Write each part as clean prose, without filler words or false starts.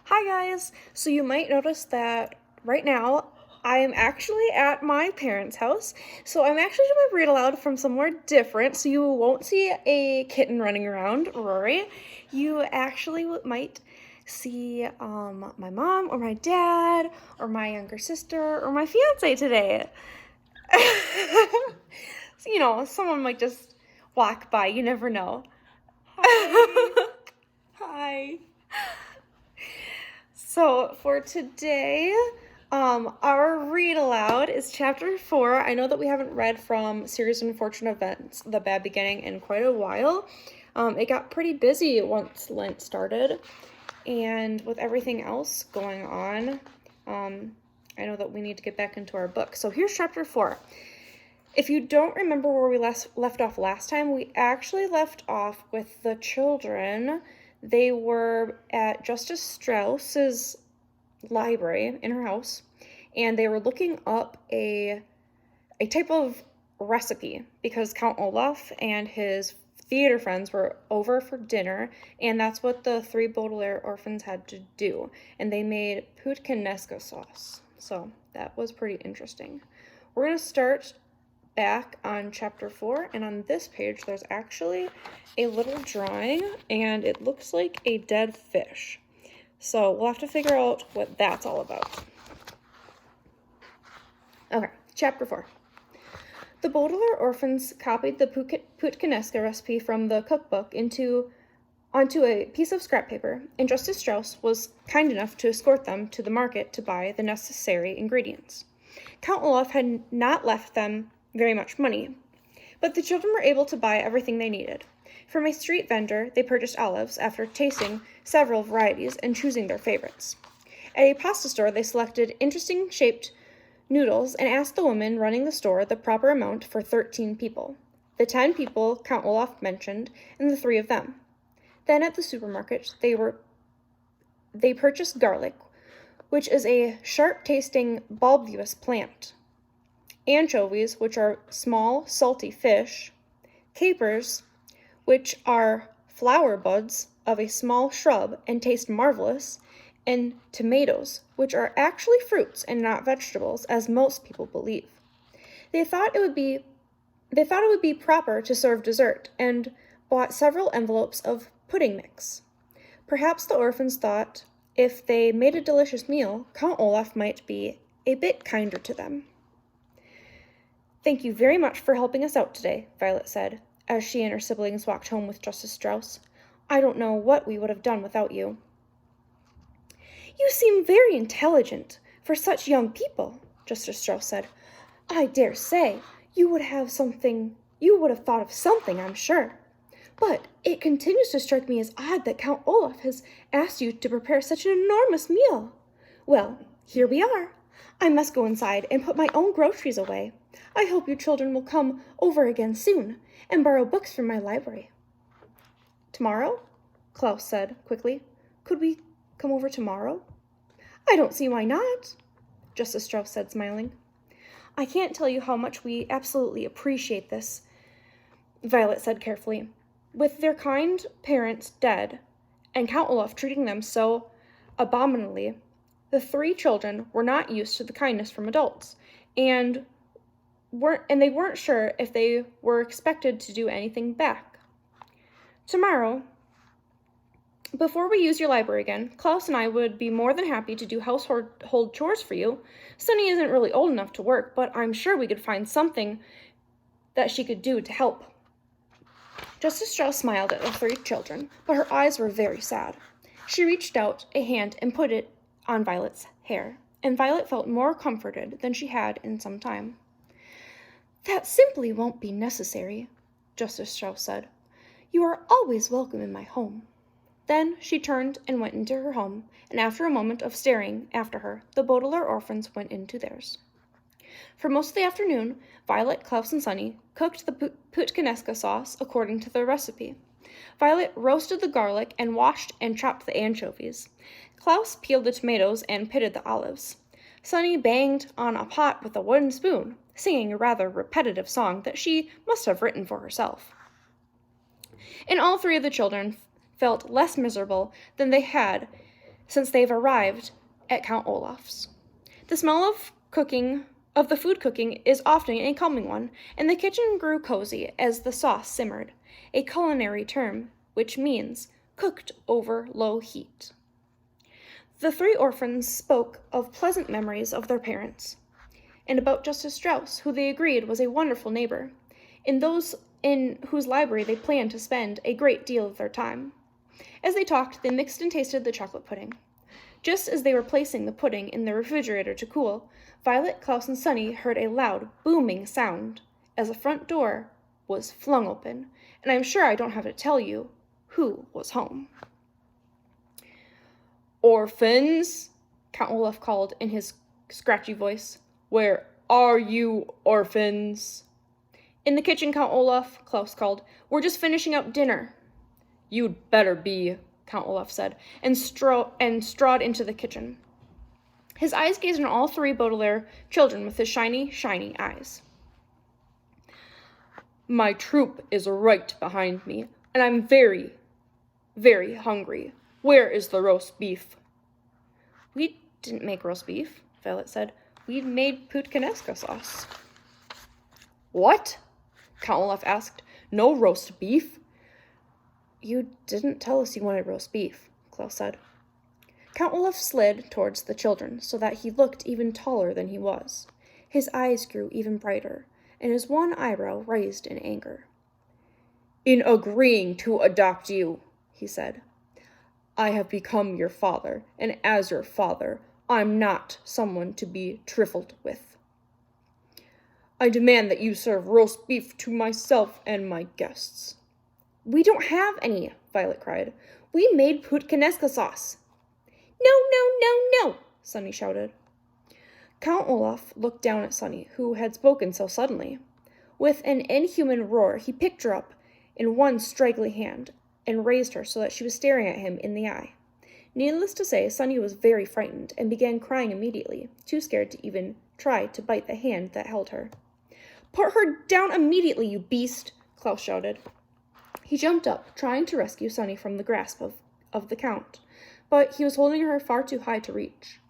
Hi guys! So you might notice that right now I am actually at my parents' house. So I'm actually doing my read aloud from somewhere different. So you won't see a kitten running around, Rory. You actually might see my mom or my dad or my younger sister or my fiance today. So, someone might just walk by. You never know. Hi. Hi. So for today, our read aloud is chapter 4. I know that we haven't read from Series of Unfortunate Events, The Bad Beginning, in quite a while. It got pretty busy once Lent started, and with everything else going on, I know that we need to get back into our book. So here's chapter 4. If you don't remember where we left off last time, we actually left off with the children. They were at Justice Strauss's library in her house, and they were looking up a type of recipe because Count Olaf and his theater friends were over for dinner, and that's what the 3 Baudelaire orphans had to do. And they made puttanesca sauce. So that was pretty interesting. We're going to start back on chapter 4, and on this page there's actually a little drawing, and it looks like a dead fish. So we'll have to figure out what that's all about. Okay, chapter 4. The Baudelaire orphans copied the puttanesca recipe from the cookbook onto a piece of scrap paper, and Justice Strauss was kind enough to escort them to the market to buy the necessary ingredients. Count Olaf had not left them very much money, but the children were able to buy everything they needed. From a street vendor, they purchased olives after tasting several varieties and choosing their favorites. At a pasta store, they selected interesting shaped noodles and asked the woman running the store the proper amount for 13 people. The 10 people Count Olaf mentioned, and the 3 of them. Then at the supermarket, they purchased garlic, which is a sharp-tasting bulbous plant, anchovies, which are small, salty fish, capers, which are flower buds of a small shrub and taste marvelous, and tomatoes, which are actually fruits and not vegetables, as most people believe. They thought it would be proper to serve dessert, and bought several envelopes of pudding mix. Perhaps the orphans thought if they made a delicious meal, Count Olaf might be a bit kinder to them. "Thank you very much for helping us out today," Violet said, as she and her siblings walked home with Justice Strauss. "I don't know what we would have done without you." "You seem very intelligent for such young people," Justice Strauss said. "I dare say you would have thought of something, I'm sure. But it continues to strike me as odd that Count Olaf has asked you to prepare such an enormous meal. Well, here we are. I must go inside and put my own groceries away. I hope you children will come over again soon and borrow books from my library." "Tomorrow?" Klaus said quickly. "Could we come over tomorrow?" "I don't see why not," Justice Strauss said, smiling. "I can't tell you how much we absolutely appreciate this," Violet said carefully. With their kind parents dead, and Count Olaf treating them so abominably, the 3 children were not used to the kindness from adults, and they weren't sure if they were expected to do anything back. "Tomorrow, before we use your library again, Klaus and I would be more than happy to do household chores for you. Sunny isn't really old enough to work, but I'm sure we could find something that she could do to help." Justice Strauss smiled at the 3 children, but her eyes were very sad. She reached out a hand and put it on Violet's hair, and Violet felt more comforted than she had in some time. "That simply won't be necessary," Justice Strauss said. "You are always welcome in my home." Then she turned and went into her home, and after a moment of staring after her, the Baudelaire orphans went into theirs. For most of the afternoon, Violet, Klaus, and Sunny cooked the puttanesca sauce according to their recipe. Violet roasted the garlic and washed and chopped the anchovies. Klaus peeled the tomatoes and pitted the olives. Sunny banged on a pot with a wooden spoon, singing a rather repetitive song that she must have written for herself. And all 3 of the children felt less miserable than they had since they've arrived at Count Olaf's. The smell of the food cooking is often a calming one, and the kitchen grew cozy as the sauce simmered, a culinary term which means cooked over low heat. The three orphans spoke of pleasant memories of their parents, and about Justice Strauss, who they agreed was a wonderful neighbor, in whose library they planned to spend a great deal of their time. As they talked, they mixed and tasted the chocolate pudding. Just as they were placing the pudding in the refrigerator to cool, Violet, Klaus, and Sunny heard a loud, booming sound as the front door was flung open, and I'm sure I don't have to tell you who was home. "Orphans," Count Olaf called in his scratchy voice. "Where are you, orphans?" "In the kitchen, Count Olaf," Klaus called. "We're just finishing up dinner." "You'd better be," Count Olaf said, and strode into the kitchen. His eyes gazed on all three Baudelaire children with his shiny, shiny eyes. "My troop is right behind me, and I'm very, very hungry. Where is the roast beef?" "We didn't make roast beef," Violet said. "We made puttkaneska sauce." "What?" Count Olaf asked. "No roast beef?" "You didn't tell us you wanted roast beef," Klaus said. Count Olaf slid towards the children so that he looked even taller than he was. His eyes grew even brighter, and his one eyebrow raised in anger. "In agreeing to adopt you," he said, "I have become your father, and as your father, I'm not someone to be trifled with. I demand that you serve roast beef to myself and my guests." "We don't have any," Violet cried. "We made puttkaneska sauce." "No, no, no, no," Sunny shouted. Count Olaf looked down at Sunny, who had spoken so suddenly. With an inhuman roar, he picked her up in one straggly hand and raised her so that she was staring at him in the eye. Needless to say, Sunny was very frightened and began crying immediately, too scared to even try to bite the hand that held her. "Put her down immediately, you beast!" Klaus shouted. He jumped up, trying to rescue Sunny from the grasp of the Count, but he was holding her far too high to reach.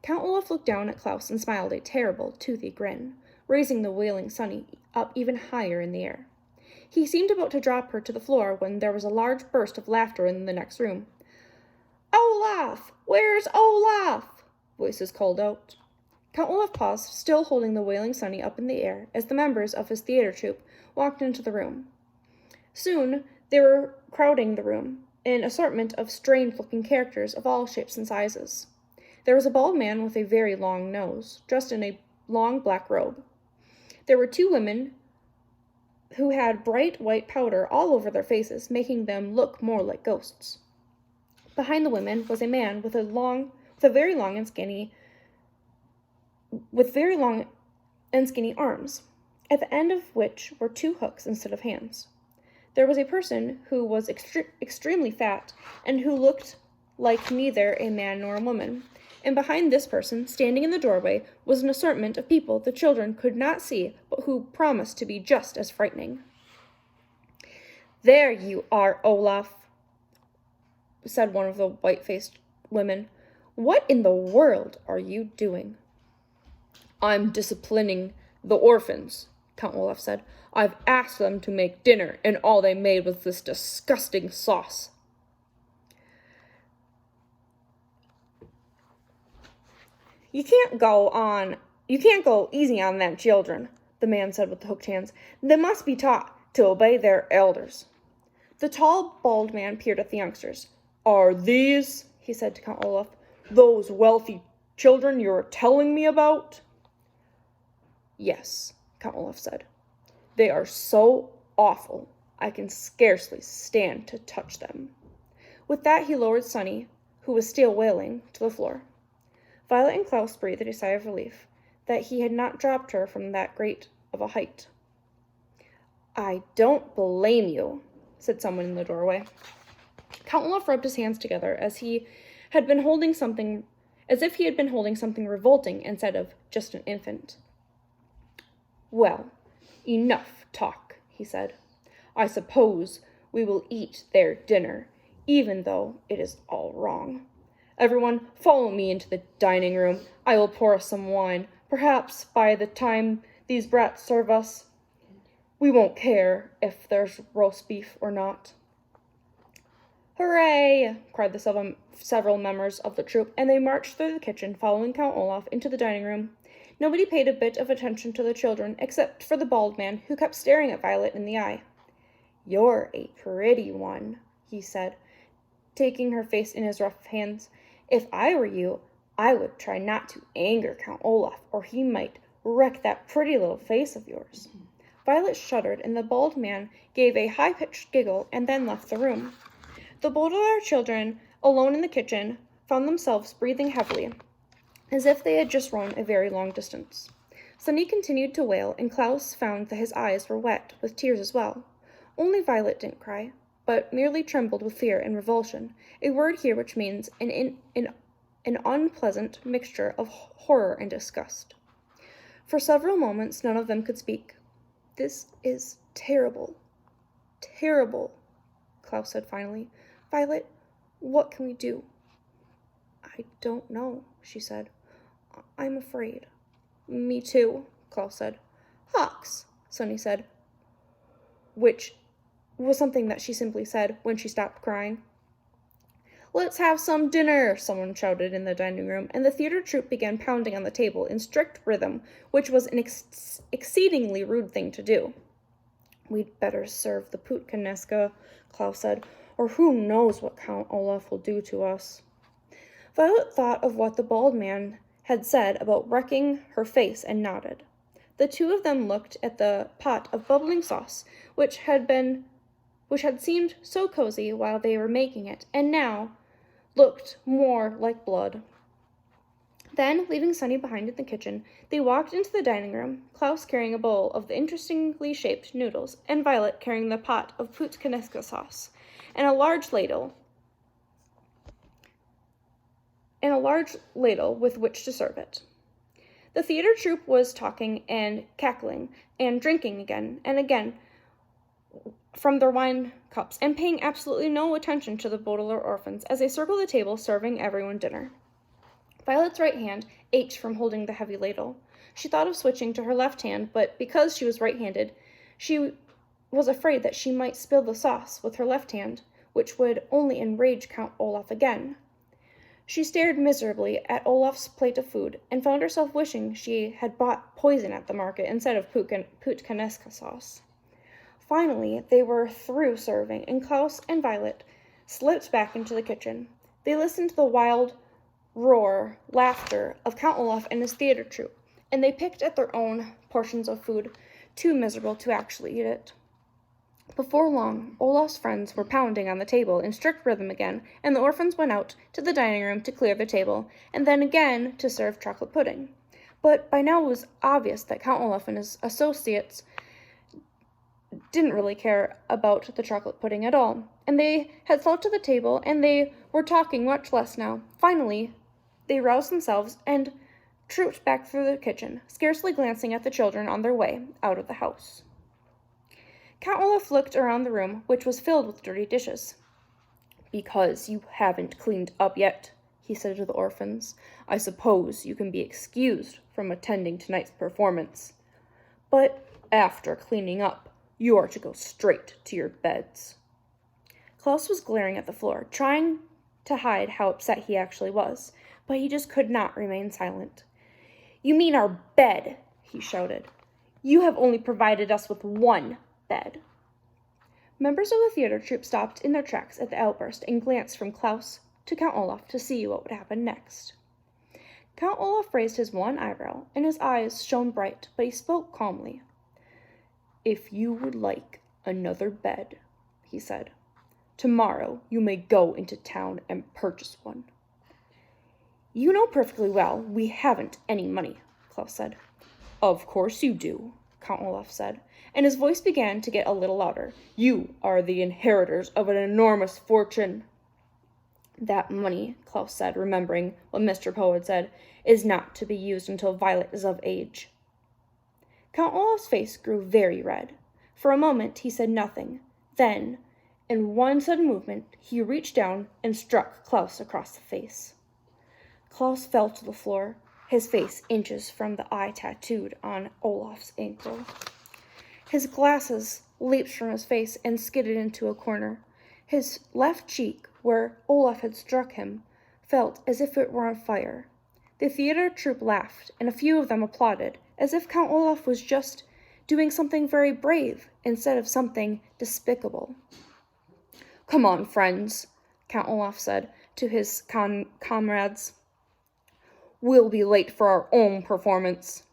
Count Olaf looked down at Klaus and smiled a terrible, toothy grin, raising the wailing Sunny up even higher in the air. He seemed about to drop her to the floor when there was a large burst of laughter in the next room. "Olaf! Where's Olaf?" voices called out. Count Olaf paused, still holding the wailing Sunny up in the air, as the members of his theater troupe walked into the room. Soon they were crowding the room, an assortment of strange-looking characters of all shapes and sizes. There was a bald man with a very long nose, dressed in a long black robe. There were two women who had bright white powder all over their faces, making them look more like ghosts. Behind the women was a man with very long and skinny arms, at the end of which were two hooks instead of hands. There was a person who was extremely fat and who looked like neither a man nor a woman, and behind this person, standing in the doorway, was an assortment of people the children could not see, but who promised to be just as frightening. "There you are, Olaf," said one of the white-faced women. "What in the world are you doing?" "I'm disciplining the orphans," Count Olaf said. "I've asked them to make dinner, and all they made was this disgusting sauce." You can't go easy on them children," the man said with the hooked hands. "They must be taught to obey their elders." The tall, bald man peered at the youngsters. "Are these," he said to Count Olaf, "those wealthy children you're telling me about?" "Yes," Count Olaf said. "They are so awful, I can scarcely stand to touch them." With that, he lowered Sunny, who was still wailing, to the floor. Violet and Klaus breathed a sigh of relief that he had not dropped her from that great of a height. "I don't blame you," said someone in the doorway. Count Olaf rubbed his hands together as if he had been holding something revolting instead of just an infant. "Well, enough talk," he said. "I suppose we will eat their dinner, even though it is all wrong. Everyone, follow me into the dining room. I will pour us some wine. Perhaps by the time these brats serve us, we won't care if there's roast beef or not." "Hooray!" cried the several members of the troop, and they marched through the kitchen, following Count Olaf into the dining room. Nobody paid a bit of attention to the children, except for the bald man, who kept staring at Violet in the eye. "You're a pretty one," he said, taking her face in his rough hands. "If I were you, I would try not to anger Count Olaf, or he might wreck that pretty little face of yours." Violet shuddered, and the bald man gave a high-pitched giggle and then left the room. The Baudelaire children, alone in the kitchen, found themselves breathing heavily, as if they had just run a very long distance. Sunny continued to wail, and Klaus found that his eyes were wet with tears as well. Only Violet didn't cry, but merely trembled with fear and revulsion, a word here which means an unpleasant mixture of horror and disgust. For several moments none of them could speak. "This is terrible, terrible," Klaus said finally. "Violet, what can we do?" "I don't know," she said. "I'm afraid." "Me too," Klaus said. "Hawks," Sunny said, which was something that she simply said when she stopped crying. "Let's have some dinner," someone shouted in the dining room, and the theater troupe began pounding on the table in strict rhythm, which was an exceedingly rude thing to do. "We'd better serve the puttkaneska," Klaus said, "or who knows what Count Olaf will do to us." Violet thought of what the bald man had said about wrecking her face and nodded. The two of them looked at the pot of bubbling sauce, which had seemed so cozy while they were making it, and now looked more like blood. Then, leaving Sunny behind in the kitchen, they walked into the dining room, Klaus carrying a bowl of the interestingly shaped noodles, and Violet carrying the pot of puttkaneska sauce, and a large ladle with which to serve it. The theater troupe was talking and cackling and drinking again and again from their wine cups, and paying absolutely no attention to the Baudelaire orphans as they circled the table serving everyone dinner. Violet's right hand ached from holding the heavy ladle. She thought of switching to her left hand, but because she was right-handed, she was afraid that she might spill the sauce with her left hand, which would only enrage Count Olaf again. She stared miserably at Olaf's plate of food and found herself wishing she had bought poison at the market instead of puttkaneska sauce. Finally, they were through serving, and Klaus and Violet slipped back into the kitchen. They listened to the wild laughter of Count Olaf and his theater troupe, and they picked at their own portions of food, too miserable to actually eat it. Before long, Olaf's friends were pounding on the table in strict rhythm again, and the orphans went out to the dining room to clear the table, and then again to serve chocolate pudding. But by now it was obvious that Count Olaf and his associates didn't really care about the chocolate pudding at all, and they had flocked to the table, and they were talking much less now. Finally, they roused themselves and trooped back through the kitchen, scarcely glancing at the children on their way out of the house. Count Olaf looked around the room, which was filled with dirty dishes. "Because you haven't cleaned up yet," he said to the orphans, "I suppose you can be excused from attending tonight's performance. But after cleaning up, you are to go straight to your beds." Klaus was glaring at the floor, trying to hide how upset he actually was, but he just could not remain silent. "You mean our bed," he shouted. "You have only provided us with one bed." Members of the theater troupe stopped in their tracks at the outburst and glanced from Klaus to Count Olaf to see what would happen next. Count Olaf raised his one eyebrow, and his eyes shone bright, but he spoke calmly. "If you would like another bed," he said, "tomorrow you may go into town and purchase one." "You know perfectly well we haven't any money," Klaus said. "Of course you do," Count Olaf said, and his voice began to get a little louder. "You are the inheritors of an enormous fortune." "That money," Klaus said, remembering what Mr. Poe had said, "is not to be used until Violet is of age." Count Olaf's face grew very red. For a moment he said nothing. Then, in one sudden movement, he reached down and struck Klaus across the face. Klaus fell to the floor, his face inches from the eye tattooed on Olaf's ankle. His glasses leaped from his face and skidded into a corner. His left cheek, where Olaf had struck him, felt as if it were on fire. The theater troupe laughed, and a few of them applauded, as if Count Olaf was just doing something very brave instead of something despicable. "Come on, friends," Count Olaf said to his comrades. "We'll be late for our own performance."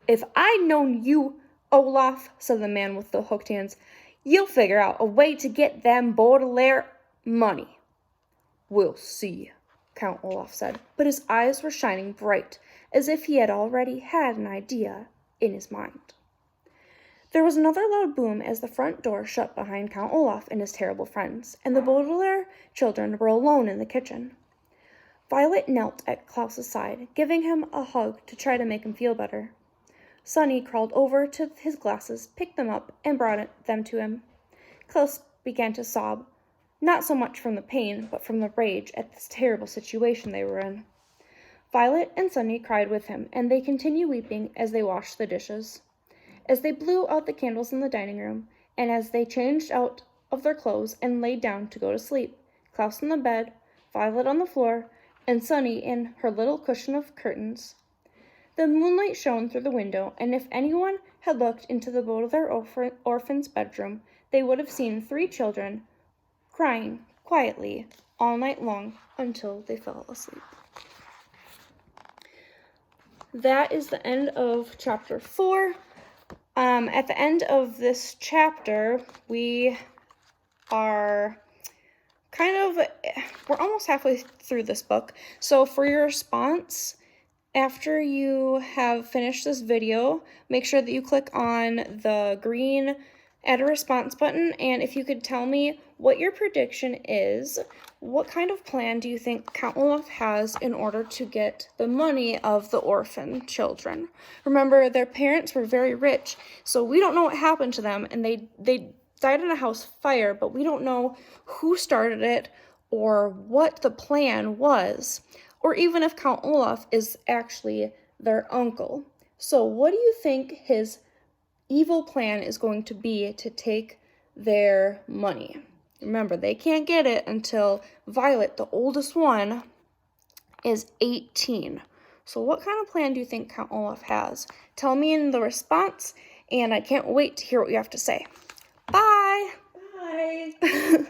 If I'd known you, Olaf," said the man with the hooked hands, "you'll figure out a way to get them Baudelaire money." "We'll see," Count Olaf said, but his eyes were shining bright, as if he had already had an idea in his mind. There was another loud boom as the front door shut behind Count Olaf and his terrible friends, and the Baudelaire children were alone in the kitchen. Violet knelt at Klaus's side, giving him a hug to try to make him feel better. Sonny crawled over to his glasses, picked them up, and brought them to him. Klaus began to sob, not so much from the pain, but from the rage at this terrible situation they were in. Violet and Sonny cried with him, and they continued weeping as they washed the dishes. As they blew out the candles in the dining room, and as they changed out of their clothes and laid down to go to sleep, Klaus in the bed, Violet on the floor, and Sonny in her little cushion of curtains. The moonlight shone through the window, and if anyone had looked into the Baudelaire orphan's bedroom, they would have seen 3 children crying quietly all night long until they fell asleep. That is the end of chapter 4. At the end of this chapter, we're almost halfway through this book. So for your response, after you have finished this video, make sure that you click on the green Add a Response button, and if you could tell me what your prediction is, what kind of plan do you think Count Olaf has in order to get the money of the orphan children? Remember, their parents were very rich, so we don't know what happened to them, and they died in a house fire, but we don't know who started it or what the plan was, or even if Count Olaf is actually their uncle. So what do you think his evil plan is going to be to take their money? Remember, they can't get it until Violet, the oldest one, is 18. So what kind of plan do you think Count Olaf has? Tell me in the response, and I can't wait to hear what you have to say. Bye! Bye.